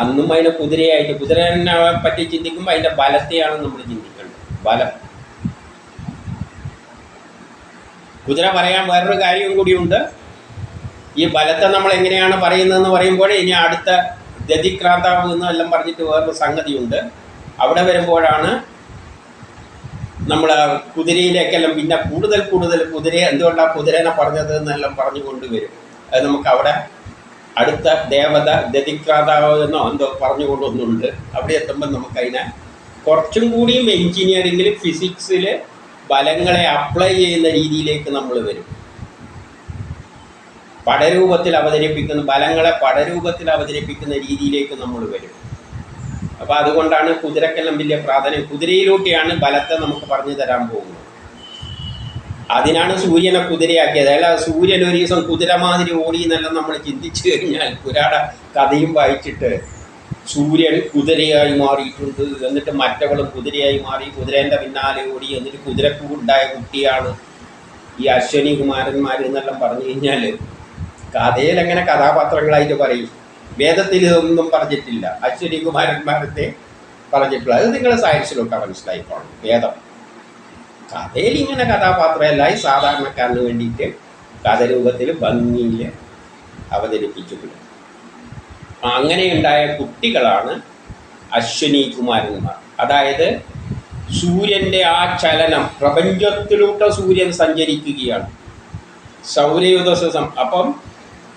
അന്നും അതിനെ കുതിരയായിട്ട്, കുതിരനെ പറ്റി ചിന്തിക്കുമ്പോൾ അതിൻ്റെ ബലത്തെയാണ് നമ്മൾ ചിന്തിക്കേണ്ടത്. ബലം. കുതിര പറയാൻ വേറൊരു കാര്യവും കൂടിയുണ്ട്. ഈ ബലത്തെ നമ്മൾ എങ്ങനെയാണ് പറയുന്നതെന്ന് പറയുമ്പോൾ ഇനി അടുത്ത ദതിക്രാന്താവ് എന്നെല്ലാം പറഞ്ഞിട്ട് വേറൊരു സംഗതിയുണ്ട്. അവിടെ വരുമ്പോഴാണ് നമ്മൾ കുതിരയിലേക്കെല്ലാം പിന്നെ കൂടുതൽ കുതിര എന്തുകൊണ്ടാണ് കുതിരനെ പറഞ്ഞത് എന്നെല്ലാം പറഞ്ഞു കൊണ്ടുവരും. അത് നമുക്ക് അവിടെ അടുത്ത ദേവത ദതിക്രാന്താവ് എന്നോ എന്തോ പറഞ്ഞുകൊണ്ടൊന്നുണ്ട്. അവിടെ എത്തുമ്പോൾ നമുക്കതിനെ കുറച്ചും കൂടിയും എൻജിനീയറിങ്ങിൽ ഫിസിക്സിൽ ബലങ്ങളെ അപ്ലൈ ചെയ്യുന്ന രീതിയിലേക്ക് നമ്മൾ വരും. പടരൂപത്തിൽ അവതരിപ്പിക്കുന്ന ബലങ്ങളെ പടരൂപത്തിൽ അവതരിപ്പിക്കുന്ന രീതിയിലേക്ക് നമ്മൾ വരും. അപ്പോൾ അതുകൊണ്ടാണ് കുതിരക്കെല്ലാം വലിയ പ്രാധാന്യം. കുതിരയിലൂടെയാണ് ബലത്തെ നമുക്ക് പറഞ്ഞു തരാൻ പോകുന്നത്. അതിനാണ് സൂര്യനെ കുതിരയാക്കിയത്. അല്ല സൂര്യൻ ഒരു ദിവസം കുതിരമാതിരി ഓടി എന്നെല്ലാം നമ്മൾ ചിന്തിച്ചു കഴിഞ്ഞാൽ പുരാണ കഥയും വായിച്ചിട്ട് സൂര്യൻ കുതിരയായി മാറിയിട്ടുണ്ട്, എന്നിട്ട് മറ്റവളും കുതിരയായി മാറി, കുതിരേൻ്റെ പിന്നാലെ ഓടി, എന്നിട്ട് കുതിരക്കുണ്ടായ കുട്ടിയാണ് ഈ അശ്വനി കുമാരന്മാർ എന്നെല്ലാം പറഞ്ഞു കഴിഞ്ഞാൽ കഥയിൽ എങ്ങനെ കഥാപാത്രങ്ങളായിട്ട് പറയും. വേദത്തിൽ ഇതൊന്നും പറഞ്ഞിട്ടില്ല, അശ്വനി കുമാരന്മാരത്തെ പറഞ്ഞിട്ടുള്ള. അത് നിങ്ങൾ സയൻസിലൊക്കെ മനസ്സിലായിക്കോണം. വേദം കഥയിൽ ഇങ്ങനെ കഥാപാത്രമല്ലായി സാധാരണക്കാരന് വേണ്ടിയിട്ട് കഥരൂപത്തിൽ ഭംഗിയിൽ അവതരിപ്പിച്ചിട്ടുണ്ട്. അങ്ങനെയുണ്ടായ കുട്ടികളാണ് അശ്വനി കുമാരന്മാർ. അതായത് സൂര്യൻ്റെ ആ ചലനം, പ്രപഞ്ചത്തിലൂടെ സൂര്യൻ സഞ്ചരിക്കുകയാണ്, സൗരയൂഥ സിസ്റ്റം. അപ്പം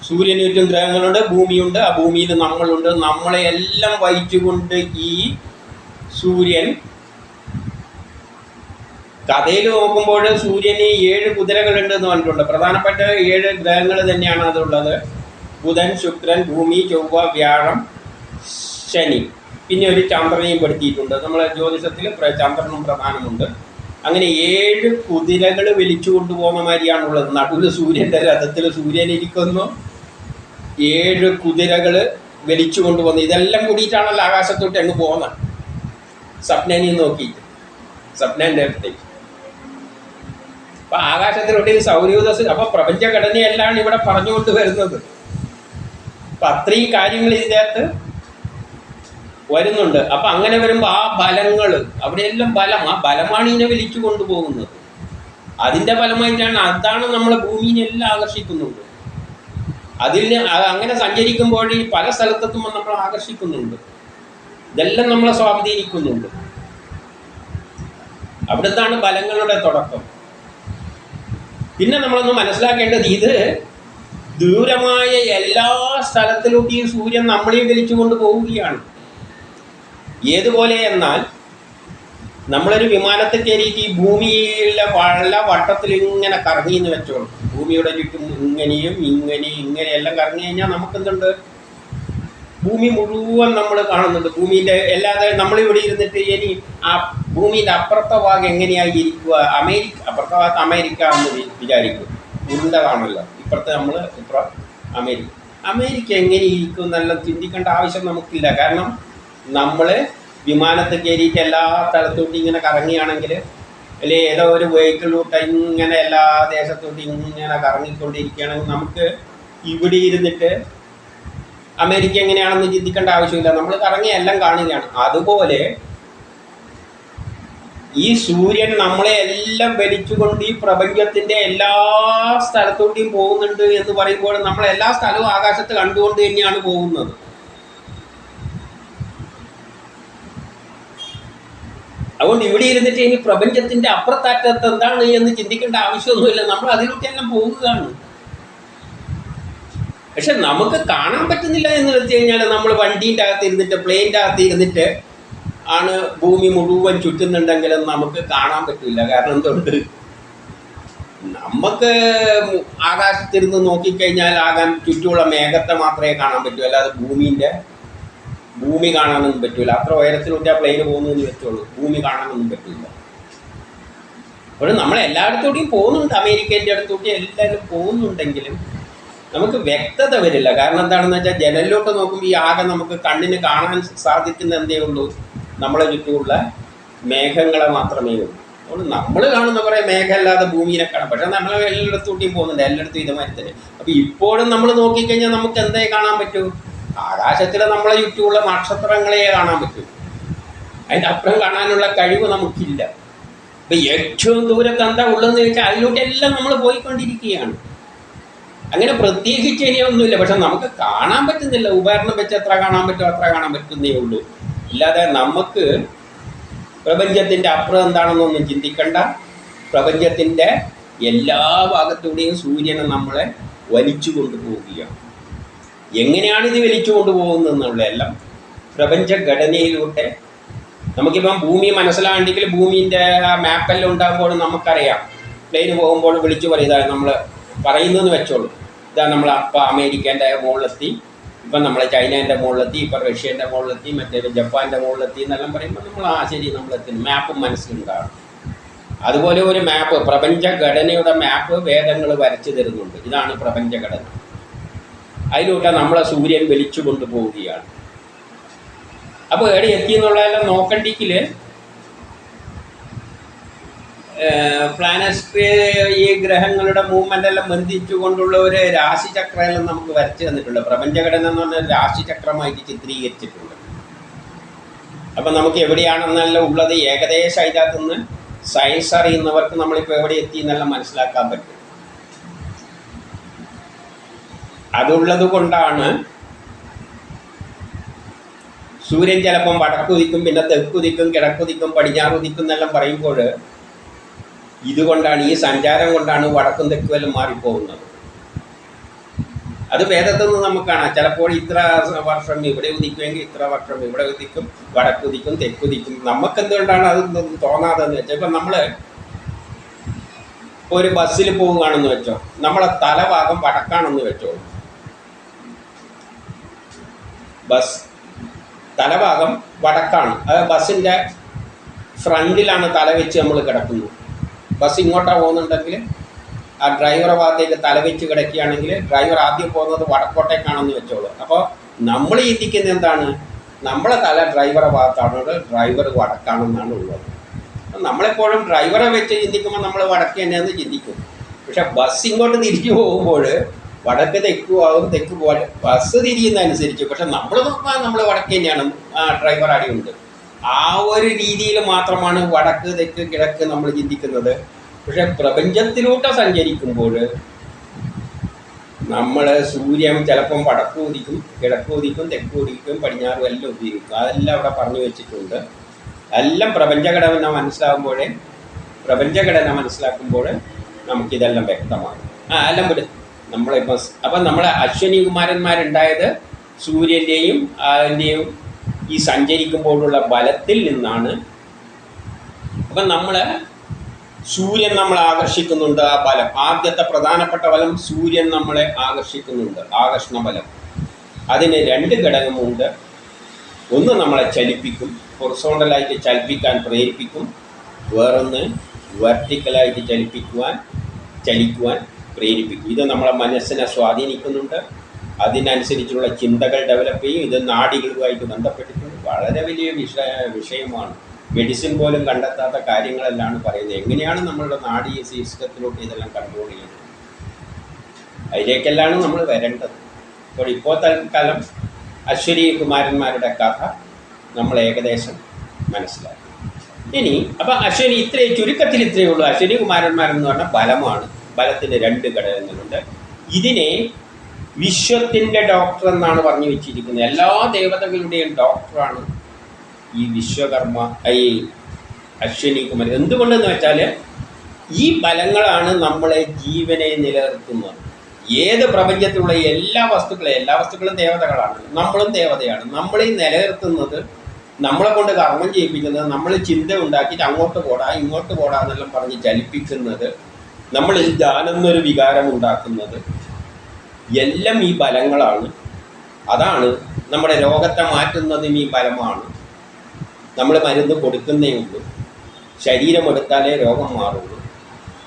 സൂര്യന് ചുറ്റും ഗ്രഹങ്ങളുണ്ട്, ഭൂമിയുണ്ട്, ആ ഭൂമിയിൽ നമ്മളുണ്ട്. നമ്മളെ എല്ലാം വഹിച്ചുകൊണ്ട് ഈ സൂര്യൻ, കഥയിൽ നോക്കുമ്പോൾ സൂര്യന് 7 കുതിരകളുണ്ട് എന്ന് പറഞ്ഞിട്ടുണ്ട്. പ്രധാനപ്പെട്ട 7 ഗ്രഹങ്ങൾ തന്നെയാണ് അതുള്ളത്. ബുധൻ, ശുക്രൻ, ഭൂമി, ചൊവ്വ, വ്യാഴം, ശനി. പിന്നെ ഒരു ചന്ദ്രനെയും പെടുത്തിയിട്ടുണ്ട്. നമ്മളെ ജ്യോതിഷത്തിൽ ചന്ദ്രനും പ്രധാനമുണ്ട്. അങ്ങനെ 7 കുതിരകൾ വലിച്ചു കൊണ്ടുപോകുന്ന മാതിരിയാണുള്ളത്. നടുവിൽ സൂര്യൻ്റെ രഥത്തിൽ സൂര്യൻ ഇരിക്കുന്നു, 7 കുതിരകൾ വലിച്ചു കൊണ്ടുപോകുന്നു. ഇതെല്ലാം കൂടിയിട്ടാണല്ലോ ആകാശത്തോട്ട് അങ്ങ് പോകുന്നത്. സ്വപ്നനെ നോക്കിയിട്ട്, സ്വപ്നൻ്റെ അടുത്തേക്ക്. അപ്പം ആകാശത്തിലോട്ട് സൗരയൂഥ, അപ്പം പ്രപഞ്ചഘടനയെല്ലാം ഇവിടെ പറഞ്ഞുകൊണ്ട് വരുന്നത്. അപ്പം അത്രയും കാര്യങ്ങൾ ഇതിനകത്ത് വരുന്നുണ്ട്. അപ്പം അങ്ങനെ വരുമ്പോൾ ആ ബലങ്ങൾ, അവിടെയെല്ലാം ബലം, ആ ബലമാണ് ഇതിനെ വലിച്ചു കൊണ്ടുപോകുന്നത്. അതിൻ്റെ ഫലമായിട്ടാണ്, അതാണ് നമ്മളെ ഭൂമിയിലെല്ലാം ആകർഷിക്കുന്നുണ്ട്. അതിൽ അങ്ങനെ സഞ്ചരിക്കുമ്പോൾ ഈ പല സ്ഥലത്തെത്തുമ്പോൾ നമ്മൾ ആകർഷിക്കുന്നുണ്ട്. ഇതെല്ലാം നമ്മളെ സ്വാധീനിക്കുന്നുണ്ട്. അവിടുത്താണ് ബലങ്ങളുടെ തുടക്കം. പിന്നെ നമ്മളൊന്ന് മനസ്സിലാക്കേണ്ടത്, ഇത് ദൂരമായ എല്ലാ സ്ഥലത്തിലോട്ട് ഈ സൂര്യൻ നമ്മളെയും വലിച്ചുകൊണ്ട് പോവുകയാണ്. ഏതുപോലെ എന്നാൽ നമ്മളൊരു വിമാനത്തിൽ കയറിയിട്ട് ഈ ഭൂമിയിലെ വള്ള വട്ടത്തിൽ ഇങ്ങനെ കറങ്ങി എന്ന് വെച്ചോളൂ. ഭൂമിയുടെ ചുറ്റും ഇങ്ങനെയും ഇങ്ങനെയെല്ലാം കറങ്ങി കഴിഞ്ഞാൽ നമുക്കെന്തുണ്ട്, ഭൂമി മുഴുവൻ നമ്മൾ കാണുന്നുണ്ട്. ഭൂമിൻ്റെ അല്ലാതെ നമ്മളിവിടെ ഇരുന്നിട്ട് ഇനി ആ ഭൂമിൻ്റെ അപ്പുറത്തെ ഭാഗം എങ്ങനെയായി ഇരിക്കുക, അപ്പുറത്തെ ഭാഗത്ത് അമേരിക്ക എന്ന് വിചാരിക്കും, ഉരുണ്ടതാണല്ലോ. ഇപ്പുറത്തെ നമ്മൾ അമേരിക്ക എങ്ങനെ ഇരിക്കും എന്നെല്ലാം ചിന്തിക്കേണ്ട ആവശ്യം നമുക്കില്ല. കാരണം നമ്മൾ വിമാനത്തിൽ കയറിയിട്ട് എല്ലാ സ്ഥലത്തോട്ടും ഇങ്ങനെ കറങ്ങിയാണെങ്കിൽ, അല്ലെങ്കിൽ ഏതോ ഒരു വെഹിക്കിളിലൂട്ട് ഇങ്ങനെ എല്ലാ ദേശത്തോട്ടും ഇങ്ങനെ കറങ്ങിക്കൊണ്ടിരിക്കുകയാണെങ്കിൽ നമുക്ക് ഇവിടെ ഇരുന്നിട്ട് അമേരിക്ക എങ്ങനെയാണെന്ന് ചിന്തിക്കേണ്ട ആവശ്യമില്ല. നമ്മൾ കറങ്ങി എല്ലാം കാണുകയാണ്. അതുപോലെ ഈ സൂര്യൻ നമ്മളെ എല്ലാം വലിച്ചുകൊണ്ട് ഈ പ്രപഞ്ചത്തിൻ്റെ എല്ലാ സ്ഥലത്തോട്ടും പോകുന്നുണ്ട് എന്ന് പറയുമ്പോൾ നമ്മൾ എല്ലാ സ്ഥലവും ആകാശത്ത് കണ്ടുകൊണ്ട് തന്നെയാണ് പോകുന്നത്. അതുകൊണ്ട് ഇവിടെ ഇരുന്നിട്ട് ഇനി പ്രപഞ്ചത്തിൻ്റെ അപ്പുറത്തറ്റത്ത് എന്താണ് എന്ന് ചിന്തിക്കേണ്ട ആവശ്യമൊന്നുമില്ല. നമ്മൾ അതിലൂടെ എല്ലാം പോവുകയാണ്. പക്ഷെ നമുക്ക് കാണാൻ പറ്റുന്നില്ല എന്ന് വെച്ച് കഴിഞ്ഞാൽ നമ്മൾ വണ്ടീൻ്റെ അകത്ത് ഇരുന്നിട്ട് പ്ലെയിൻ്റെ അകത്ത് ഇരുന്നിട്ട് ആണ് ഭൂമി മുഴുവൻ ചുറ്റുന്നുണ്ടെങ്കിലും നമുക്ക് കാണാൻ പറ്റില്ല. കാരണം എന്തുകൊണ്ട്, നമുക്ക് ആകാശത്തിരുന്ന് നോക്കിക്കഴിഞ്ഞാൽ ചുറ്റുമുള്ള മേഘത്തെ മാത്രമേ കാണാൻ പറ്റൂ, അല്ലാതെ ഭൂമി കാണാനൊന്നും പറ്റില്ല. അത്ര ഉയരത്തിലൂടെ ആ പ്ലെയിന് പോകുന്നതെന്ന് വെച്ചോളൂ, ഭൂമി കാണാനൊന്നും പറ്റില്ല. അപ്പോൾ നമ്മൾ എല്ലായിടത്തോടെയും പോകുന്നുണ്ട്, അമേരിക്കേൻ്റെ അടുത്തോട്ട് എല്ലാവരും പോകുന്നുണ്ടെങ്കിലും നമുക്ക് വ്യക്തത വരില്ല. കാരണം എന്താണെന്ന് വെച്ചാൽ ജനലിലോട്ട് നോക്കുമ്പോൾ ഈ ആകെ നമുക്ക് കണ്ണിന് കാണാൻ സാധിക്കുന്ന എന്തേ ഉള്ളൂ, നമ്മളെ ചുറ്റുമുള്ള മേഘങ്ങളെ മാത്രമേ ഉള്ളൂ. അതുകൊണ്ട് നമ്മൾ കാണുന്ന കുറേ മേഘം അല്ലാതെ ഭൂമിയെ കാണാം. പക്ഷേ നമ്മൾ എല്ലായിടത്തോട്ടും പോകുന്നുണ്ട്, എല്ലായിടത്തും ഇതുമാതിരി തന്നെ. അപ്പോൾ ഇപ്പോഴും നമ്മൾ നോക്കിക്കഴിഞ്ഞാൽ നമുക്ക് എന്തേ കാണാൻ പറ്റൂ, ആകാശത്തിൽ നമ്മളെ ചുറ്റുമുള്ള നക്ഷത്രങ്ങളെ കാണാൻ പറ്റും. അതിൻ്റെ അപ്പുറം കാണാനുള്ള കഴിവ് നമുക്കില്ല. അപ്പം ഏറ്റവും ദൂരത്ത് എന്താ ഉള്ളതെന്ന് ചോദിച്ചാൽ അതിലൂടെ എല്ലാം നമ്മൾ പോയിക്കൊണ്ടിരിക്കുകയാണ്. അങ്ങനെ പ്രത്യേകിച്ച് ഇനിയൊന്നുമില്ല. പക്ഷെ നമുക്ക് കാണാൻ പറ്റുന്നില്ല. ഉപകരണം വെച്ച് എത്ര കാണാൻ പറ്റുമോ അത്ര കാണാൻ പറ്റുന്നേ ഉള്ളൂ. ഇല്ലാതെ നമുക്ക് പ്രപഞ്ചത്തിൻ്റെ അപ്പുറം എന്താണെന്നൊന്നും ചിന്തിക്കണ്ട. പ്രപഞ്ചത്തിൻ്റെ എല്ലാ ഭാഗത്തൂടെയും സൂര്യനെ നമ്മളെ വലിച്ചു കൊണ്ടുപോവുകയാണ്. എങ്ങനെയാണ് ഇത് വലിച്ചു കൊണ്ടുപോകുന്നതെന്നുള്ളതെല്ലാം പ്രപഞ്ചഘടനയിലൂടെ നമുക്കിപ്പം ഭൂമി മനസ്സിലാകണമെങ്കിൽ ഭൂമിൻ്റെ മാപ്പെല്ലാം ഉണ്ടാകുമ്പോൾ നമുക്കറിയാം. പ്ലെയിന് പോകുമ്പോൾ വിളിച്ചു പറയുന്നത് നമ്മൾ പറയുന്നതെന്ന് വെച്ചോളൂ, ഇതാ നമ്മൾ അപ്പം അമേരിക്കേൻ്റെ മുകളിലെത്തി, ഇപ്പം നമ്മൾ ചൈനേൻ്റെ മുകളിലെത്തി, ഇപ്പം റഷ്യൻ്റെ മുകളിലെത്തി, മറ്റേ ജപ്പാൻ്റെ മുകളിലെത്തി എന്നെല്ലാം പറയുമ്പോൾ നമ്മൾ ശരി നമ്മളെത്തി, മാപ്പും മനസ്സിലുണ്ടാകും. അതുപോലെ ഒരു മാപ്പ്, പ്രപഞ്ചഘടനയുടെ മാപ്പ് വേദങ്ങൾ വരച്ചു തരുന്നുണ്ട്. ഇതാണ് പ്രപഞ്ചഘടന. അതിലൂടെ നമ്മളെ സൂര്യൻ വലിച്ചു കൊണ്ടുപോവുകയാണ്. അപ്പോൾ എവിടെ എത്തി എന്നുള്ളതെല്ലാം നോക്കണ്ടെങ്കിൽ പ്ലാനറ്റ് ഈ ഗ്രഹങ്ങളുടെ മൂവ്മെൻ്റ് എല്ലാം ബന്ധിച്ചുകൊണ്ടുള്ള ഒരു രാശിചക്രമെല്ലാം നമുക്ക് വരച്ചു തന്നിട്ടുണ്ട്. പ്രപഞ്ചഘടന എന്ന് പറഞ്ഞാൽ രാശിചക്രമായിട്ട് ചിത്രീകരിച്ചിട്ടുണ്ട്. അപ്പം നമുക്ക് എവിടെയാണെന്നെല്ലാം ഉള്ളത് ഏകദേശം അതിനകത്ത് നിന്ന് സയൻസ് അറിയുന്നവർക്ക് നമ്മളിപ്പോൾ എവിടെ എത്തി എന്നെല്ലാം മനസ്സിലാക്കാൻ പറ്റും. അതുള്ളത് കൊണ്ടാണ് സൂര്യൻ ചിലപ്പം വടക്കുദിക്കും, പിന്നെ തെക്കുദിക്കും, കിഴക്കുദിക്കും, പടിഞ്ഞാറുദിക്കും എന്നെല്ലാം പറയുമ്പോൾ ഇതുകൊണ്ടാണ്, ഈ സഞ്ചാരം കൊണ്ടാണ് വടക്കും തെക്കും എല്ലാം മാറിപ്പോകുന്നത്. അത് വേദത്തിൽ നിന്ന് നമുക്ക് കാണാം. ചിലപ്പോൾ ഇത്ര വർഷം ഇവിടെ ഉദിക്കുമെങ്കിൽ ഇത്ര വർഷം ഇവിടെ ഉദിക്കും, വടക്കുദിക്കും, തെക്കുദിക്കും. നമുക്കെന്തുകൊണ്ടാണ് അത് തോന്നാതെന്ന് വെച്ചാൽ, ഇപ്പം നമ്മൾ ഒരു ബസ്സിൽ പോവുകയാണെന്ന് വെച്ചോ, നമ്മളെ തലഭാഗം വടക്കാണെന്ന് വെച്ചോ, ബസ് തലഭാഗം വടക്കാണ്. അത് ബസ്സിൻ്റെ ഫ്രണ്ടിലാണ് തല വെച്ച് നമ്മൾ കിടക്കുന്നത്. ബസ് ഇങ്ങോട്ടാണ് പോകുന്നുണ്ടെങ്കിൽ ആ ഡ്രൈവറെ ഭാഗത്തേക്ക് തലവെച്ച് കിടക്കുകയാണെങ്കിൽ ഡ്രൈവർ ആദ്യം പോകുന്നത് വടക്കോട്ടേക്കാണെന്ന് വെച്ചോളൂ. അപ്പോൾ നമ്മൾ ചിന്തിക്കുന്നത് എന്താണ്, നമ്മളെ തല ഡ്രൈവറെ ഭാഗത്താണ്, ഡ്രൈവർ വടക്കാണെന്നാണ് ഉള്ളത്. നമ്മളെപ്പോഴും ഡ്രൈവറെ വെച്ച് ചിന്തിക്കുമ്പോൾ നമ്മൾ വടക്ക് തന്നെയെന്ന് ചിന്തിക്കും. പക്ഷെ ബസ് ഇങ്ങോട്ട് തിരിച്ചു പോകുമ്പോൾ വടക്ക് തെക്കും ആകും, തെക്ക് പോലെ ബസ് തിരിയുന്നതനുസരിച്ച്. പക്ഷെ നമ്മൾ നോക്കുമ്പോൾ നമ്മൾ വടക്ക് തന്നെയാണ്, ഡ്രൈവർ അടിയുണ്ട്. ആ ഒരു രീതിയിൽ മാത്രമാണ് വടക്ക് തെക്ക് കിഴക്ക് നമ്മൾ ചിന്തിക്കുന്നത്. പക്ഷെ പ്രപഞ്ചത്തിലൂടെ സഞ്ചരിക്കുമ്പോൾ നമ്മൾ സൂര്യൻ ചിലപ്പം വടക്ക് ഉദിക്കും, കിഴക്ക് ഉദിക്കും, തെക്ക് ഉദിക്കും, പടിഞ്ഞാറും എല്ലാം ഉദിക്കും. അതെല്ലാം അവിടെ പറഞ്ഞു വെച്ചിട്ടുണ്ട്. എല്ലാം പ്രപഞ്ചഘടന മനസ്സിലാക്കുമ്പോൾ നമുക്കിതെല്ലാം വ്യക്തമാകും. എല്ലാം വിടും, നമ്മളിപ്പോൾ അപ്പം നമ്മളെ അശ്വനി കുമാരന്മാരുണ്ടായത് സൂര്യൻ്റെയും അതിൻ്റെയും ഈ സഞ്ചരിക്കുമ്പോഴുള്ള ബലത്തിൽ നിന്നാണ്. അപ്പം നമ്മൾ സൂര്യൻ നമ്മളെ ആകർഷിക്കുന്നുണ്ട്. ആ ബലം, ആദ്യത്തെ പ്രധാനപ്പെട്ട ബലം സൂര്യൻ നമ്മളെ ആകർഷിക്കുന്നുണ്ട്, ആകർഷണ ബലം. അതിന് 2 ഘടകമുണ്ട്. ഒന്ന് നമ്മളെ ചലിപ്പിക്കും, ഹൊറിസോണ്ടലായിട്ട് ചലിപ്പിക്കാൻ പ്രേരിപ്പിക്കും. വേറൊന്ന് വെർട്ടിക്കലായിട്ട് ചലിക്കുവാൻ പ്രേരിപ്പിക്കും. ഇത് നമ്മളെ മനസ്സിനെ സ്വാധീനിക്കുന്നുണ്ട്. അതിനനുസരിച്ചുള്ള ചിന്തകൾ ഡെവലപ്പ് ചെയ്യും. ഇത് നാഡികളുമായിട്ട് ബന്ധപ്പെട്ടിട്ടുണ്ട്. വളരെ വലിയ വിഷയമാണ്. മെഡിസിൻ പോലും കണ്ടെത്താത്ത കാര്യങ്ങളെല്ലാം പറയുന്നത്. എങ്ങനെയാണ് നമ്മളുടെ നാഡീ സിസ്റ്റത്തിലോട്ട് ഇതെല്ലാം കൺട്രോൾ ചെയ്യുന്നത്, അതിലേക്കെല്ലാം നമ്മൾ വരേണ്ടത്. ഇപ്പോൾ തൽക്കാലം അശ്വനി കുമാരന്മാരുടെ കഥ നമ്മൾ ഏകദേശം മനസ്സിലാക്കി. ഇനി അപ്പം അശ്വനി ചുരുക്കത്തിൽ ഇത്രയേ ഉള്ളൂ. അശ്വനി കുമാരന്മാരെന്ന് പറഞ്ഞാൽ ബലമാണ്. ബലത്തിന് 2 ഘടകങ്ങളുണ്ട്. ഇതിനെ വിശ്വത്തിൻ്റെ ഡോക്ടർ എന്നാണ് പറഞ്ഞു വെച്ചിരിക്കുന്നത്. എല്ലാ ദേവതകളുടെയും ഡോക്ടറാണ് ഈ വിശ്വകർമ്മ, ഈ അശ്വനി കുമാരൻ. എന്തുകൊണ്ടെന്ന് വെച്ചാൽ ഈ ബലങ്ങളാണ് നമ്മളെ ജീവനെ നിലനിർത്തുന്നത്. ഏത് പ്രപഞ്ചത്തിലുള്ള എല്ലാ വസ്തുക്കളും ദേവതകളാണ്. നമ്മളും ദേവതയാണ്. നമ്മളീ നിലനിർത്തുന്നത്, നമ്മളെ കൊണ്ട് കർമ്മം ചെയ്യിപ്പിക്കുന്നത്, നമ്മൾ ചിന്ത ഉണ്ടാക്കിയിട്ട് അങ്ങോട്ട് പോടാ ഇങ്ങോട്ട് പോടാ എന്നെല്ലാം പറഞ്ഞ് ചലിപ്പിക്കുന്നത്, നമ്മളിൽ ധ്യാനെന്നൊരു വികാരം ഉണ്ടാക്കുന്നത് എല്ലാം ഈ ബലങ്ങളാണ്. അതാണ് നമ്മുടെ രോഗത്തെ മാറ്റുന്നതും ഈ ബലമാണ്. നമ്മൾ മരുന്ന് കൊടുക്കുന്നേ ഉള്ളൂ. ശരീരം എടുത്താലേ രോഗം മാറുള്ളൂ.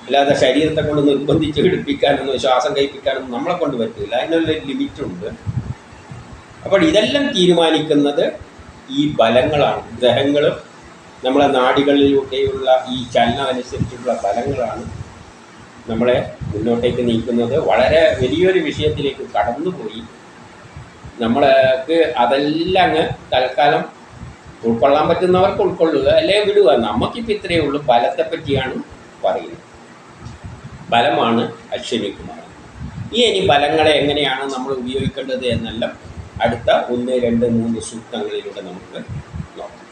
അല്ലാതെ ശരീരത്തെ കൊണ്ട് നിർബന്ധിച്ച് പിടിപ്പിക്കാനൊന്നും ശ്വാസം കഴിപ്പിക്കാനൊന്നും നമ്മളെ കൊണ്ട് പറ്റില്ല. അതിനുള്ളൊരു ലിമിറ്റുണ്ട്. അപ്പോൾ ഇതെല്ലാം തീരുമാനിക്കുന്നത് ഈ ബലങ്ങളാണ്. ഗ്രഹങ്ങളും നമ്മളെ നാഡികളിലൂടെയുള്ള ഈ ചലനം അനുസരിച്ചുള്ള ബലങ്ങളാണ് നമ്മളെ മുന്നോട്ടേക്ക് നീക്കുന്നത്. വളരെ വലിയൊരു വിഷയത്തിലേക്ക് കടന്നുപോയി. നമ്മൾക്ക് അതെല്ലാം അങ്ങ് തൽക്കാലം ഉൾക്കൊള്ളാൻ പറ്റുന്നവർക്ക് ഉൾക്കൊള്ളുക, അല്ലെങ്കിൽ വിടുക. നമുക്കിപ്പോൾ ഇത്രയേ ഉള്ളൂ. ബലത്തെ പറ്റിയാണ് പറയുന്നത്. ബലമാണ് അശ്വനി കുമാരൻ. ഇനി ബലങ്ങളെ എങ്ങനെയാണ് നമ്മൾ ഉപയോഗിക്കേണ്ടത് എന്നെല്ലാം അടുത്ത 1, 2, 3 സൂക്തങ്ങളിലൂടെ നമുക്ക് നോക്കാം.